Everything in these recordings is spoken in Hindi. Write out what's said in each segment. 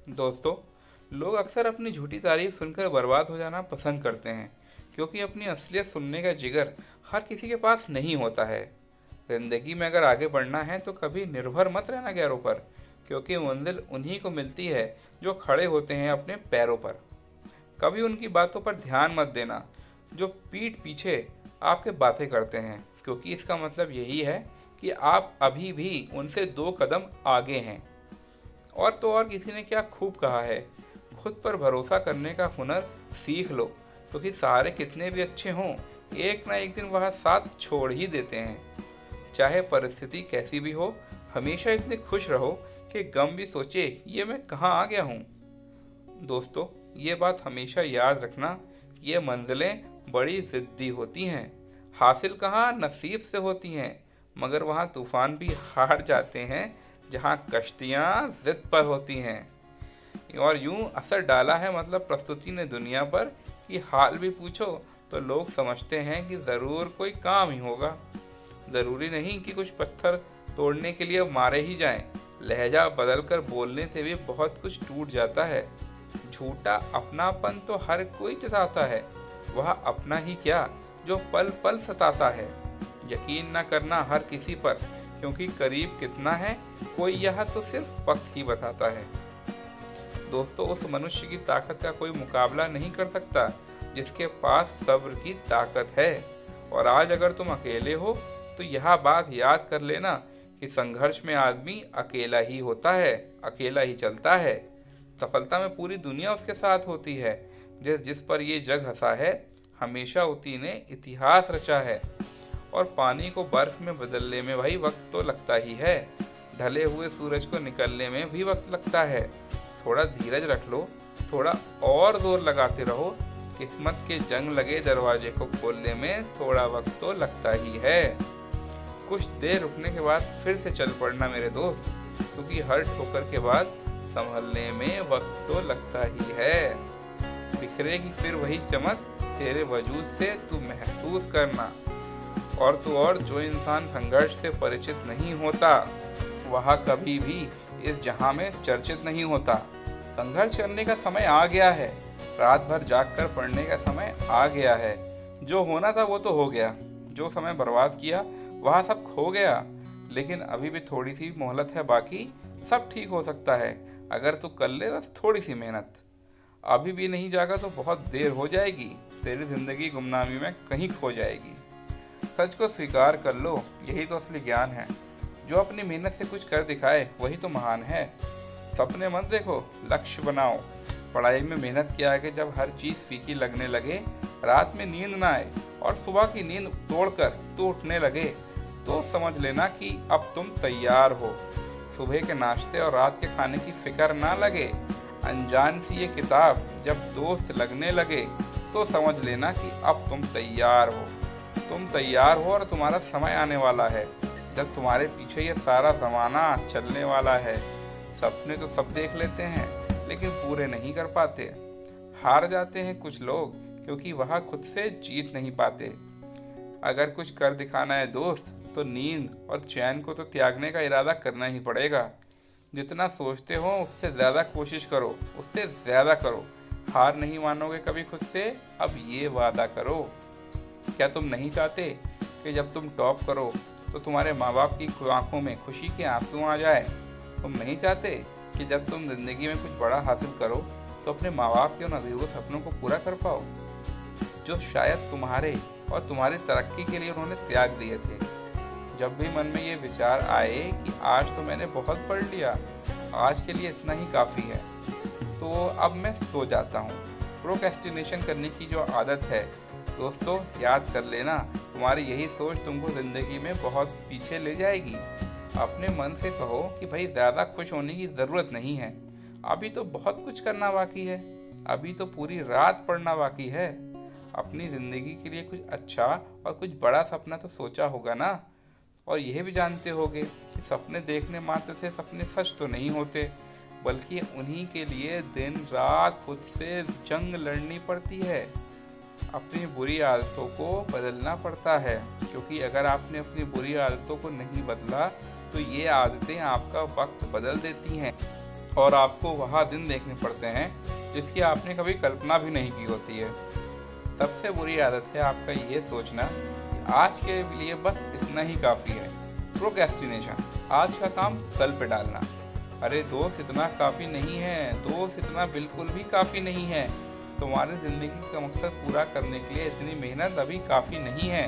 दोस्तों, लोग अक्सर अपनी झूठी तारीफ सुनकर बर्बाद हो जाना पसंद करते हैं, क्योंकि अपनी असलियत सुनने का जिगर हर किसी के पास नहीं होता है। जिंदगी में अगर आगे बढ़ना है तो कभी निर्भर मत रहना गैरों पर, क्योंकि मंजिल उन्हीं को मिलती है जो खड़े होते हैं अपने पैरों पर। कभी उनकी बातों पर ध्यान मत देना जो पीठ पीछे आपके बातें करते हैं, क्योंकि इसका मतलब यही है कि आप अभी भी उनसे 2 कदम आगे हैं। और तो और किसी ने क्या खूब कहा है, खुद पर भरोसा करने का हुनर सीख लो, क्योंकि सहारे कितने भी अच्छे हों, एक ना एक दिन वह साथ छोड़ ही देते हैं। चाहे परिस्थिति कैसी भी हो, हमेशा इतने खुश रहो कि गम भी सोचे ये मैं कहाँ आ गया हूँ। दोस्तों, ये बात हमेशा याद रखना, ये मंजिलें बड़ी ज़िद्दी होती हैं। हासिल कहाँ नसीब से होती हैं, मगर वहाँ तूफान भी हार जाते हैं जहाँ कश्तियाँ ज़िद पर होती हैं। और यूं असर डाला है मतलब प्रस्तुति ने दुनिया पर कि हाल भी पूछो तो लोग समझते हैं कि ज़रूर कोई काम ही होगा। ज़रूरी नहीं कि कुछ पत्थर तोड़ने के लिए मारे ही जाएं, लहजा बदल कर बोलने से भी बहुत कुछ टूट जाता है। झूठा अपनापन तो हर कोई जताता है, वह अपना ही क्या जो पल पल सताता है। यकीन न करना हर किसी पर, क्योंकि करीब कितना है कोई यह तो सिर्फ वक्त ही बताता है। दोस्तों, उस मनुष्य की ताकत का कोई मुकाबला नहीं कर सकता जिसके पास सब्र की ताकत है। और आज अगर तुम अकेले हो तो यह बात याद कर लेना कि संघर्ष में आदमी अकेला ही होता है, अकेला ही चलता है। सफलता में पूरी दुनिया उसके साथ होती है। जिस जिस पर ये जग हंसा है, हमेशा उसी ने इतिहास रचा है। और पानी को बर्फ में बदलने में भाई वक्त तो लगता ही है, ढले हुए सूरज को निकलने में भी वक्त लगता है। थोड़ा धीरज रख लो, थोड़ा और जोर लगाते रहो, किस्मत के जंग लगे दरवाजे को खोलने में थोड़ा वक्त तो लगता ही है। कुछ देर रुकने के बाद फिर से चल पड़ना मेरे दोस्त, क्योंकि हर ठोकर के बाद संभलने में वक्त तो लगता ही है। बिखरेगी फिर वही चमक तेरे वजूद से तू महसूस करना। और तो और जो इंसान संघर्ष से परिचित नहीं होता वह कभी भी इस जहां में चर्चित नहीं होता। संघर्ष करने का समय आ गया है, रात भर जागकर पढ़ने का समय आ गया है। जो होना था वो तो हो गया, जो समय बर्बाद किया वह सब खो गया। लेकिन अभी भी थोड़ी सी मोहलत है बाकी, सब ठीक हो सकता है अगर तू कर ले बस थोड़ी सी मेहनत। अभी भी नहीं जागा तो बहुत देर हो जाएगी, तेरी जिंदगी गुमनामी में कहीं खो जाएगी। सच को स्वीकार कर लो, यही तो असली ज्ञान है। जो अपनी मेहनत से कुछ कर दिखाए वही तो महान है। सपने मत देखो, लक्ष्य बनाओ। पढ़ाई में मेहनत के आगे जब हर चीज़ फीकी लगने लगे, रात में नींद ना आए और सुबह की नींद तोड़कर तू उठने लगे, तो समझ लेना कि अब तुम तैयार हो। सुबह के नाश्ते और रात के खाने की फिक्र ना लगे। अनजान सी ये किताब जब दोस्त लगने लगे, तो समझ लेना कि अब तुम तैयार हो। तुम तैयार हो और तुम्हारा समय आने वाला है जब तुम्हारे पीछे ये सारा ज़माना चलने वाला है। सपने तो सब देख लेते हैं लेकिन पूरे नहीं कर पाते। हार जाते हैं कुछ लोग क्योंकि वह खुद से जीत नहीं पाते। अगर कुछ कर दिखाना है दोस्त, तो नींद और चैन को तो त्यागने का इरादा करना ही पड़ेगा। जितना सोचते हो उससे ज़्यादा कोशिश करो, उससे ज़्यादा करो। हार नहीं मानोगे कभी खुद से, अब ये वादा करो। क्या तुम नहीं चाहते कि जब तुम टॉप करो तो तुम्हारे माँ बाप की आंखों में खुशी के आंसू आ जाए? तुम नहीं चाहते कि जब तुम जिंदगी में कुछ बड़ा हासिल करो तो अपने माँ बाप के उन अधूरे सपनों को पूरा कर पाओ, जो शायद तुम्हारे और तुम्हारी तरक्की के लिए उन्होंने त्याग दिए थे? जब भी मन में ये विचार आए कि आज तो मैंने बहुत पढ़ लिया, आज के लिए इतना ही काफ़ी है, तो अब मैं सो जाता हूँ। प्रोक्रेस्टिनेशन करने की जो आदत है दोस्तों, याद कर लेना, तुम्हारी यही सोच तुमको ज़िंदगी में बहुत पीछे ले जाएगी। अपने मन से कहो कि भाई ज़्यादा खुश होने की ज़रूरत नहीं है, अभी तो बहुत कुछ करना बाकी है, अभी तो पूरी रात पढ़ना बाकी है। अपनी ज़िंदगी के लिए कुछ अच्छा और कुछ बड़ा सपना तो सोचा होगा ना। और यह भी जानते होगे कि सपने देखने मात्र से सपने सच तो नहीं होते, बल्कि उन्हीं के लिए दिन रात खुद से जंग लड़नी पड़ती है। अपनी बुरी आदतों को बदलना पड़ता है, क्योंकि अगर आपने अपनी बुरी आदतों को नहीं बदला तो ये आदतें आपका वक्त बदल देती हैं और आपको वह दिन देखने पड़ते हैं जिसकी आपने कभी कल्पना भी नहीं की होती है। सबसे बुरी आदत है आपका ये सोचना कि आज के लिए बस इतना ही काफ़ी है। प्रोक्रेस्टिनेशन, आज का काम कल पे डालना। अरे दोस्त, इतना काफ़ी नहीं है दोस्त, इतना बिल्कुल भी काफ़ी नहीं है। तुम्हारी ज़िंदगी का मकसद पूरा करने के लिए इतनी मेहनत अभी काफ़ी नहीं है।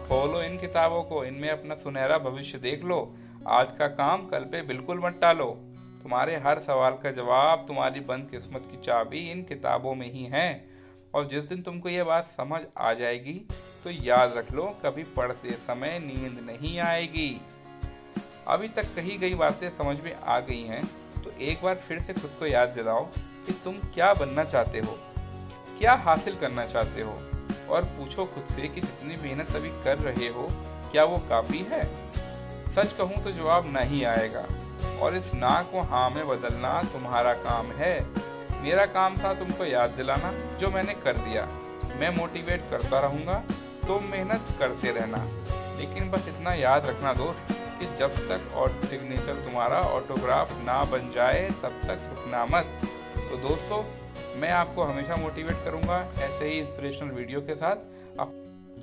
खोलो इन किताबों को, इनमें अपना सुनहरा भविष्य देख लो। आज का काम कल पे बिल्कुल मत टालो। तुम्हारे हर सवाल का जवाब, तुम्हारी बंद किस्मत की चाबी इन किताबों में ही है। और जिस दिन तुमको ये बात समझ आ जाएगी तो याद रख लो, कभी पढ़ते समय नींद नहीं आएगी। अभी तक कही गई बातें समझ में आ गई हैं तो एक बार फिर से खुद को याद दिलाओ कि तुम क्या बनना चाहते हो, क्या हासिल करना चाहते हो, और पूछो खुद से कि जितनी मेहनत अभी कर रहे हो क्या वो काफ़ी है। सच कहूँ तो जवाब नहीं आएगा, और इस ना को हाँ में बदलना तुम्हारा काम है। मेरा काम था तुमको याद दिलाना, जो मैंने कर दिया। मैं मोटिवेट करता रहूँगा, तुम मेहनत करते रहना। लेकिन बस इतना याद रखना दोस्त कि जब तक और सिग्नेचर तुम्हारा ऑटोग्राफ ना बन जाए तब तक रुकना मत। तो दोस्तों, मैं आपको हमेशा मोटिवेट करूँगा ऐसे ही इंस्पिरेशनल वीडियो के साथ।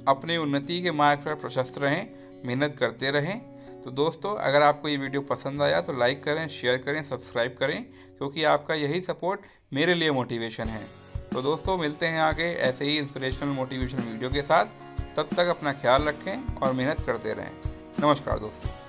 अपनी उन्नति के मार्ग पर प्रशस्त रहें, मेहनत करते रहें। तो दोस्तों, अगर आपको ये वीडियो पसंद आया तो लाइक करें, शेयर करें, सब्सक्राइब करें, क्योंकि आपका यही सपोर्ट मेरे लिए मोटिवेशन है। तो दोस्तों, मिलते हैं आगे ऐसे ही इंस्पिरेशनल मोटिवेशनल वीडियो के साथ। तब तक अपना ख्याल रखें और मेहनत करते रहें। नमस्कार दोस्तों।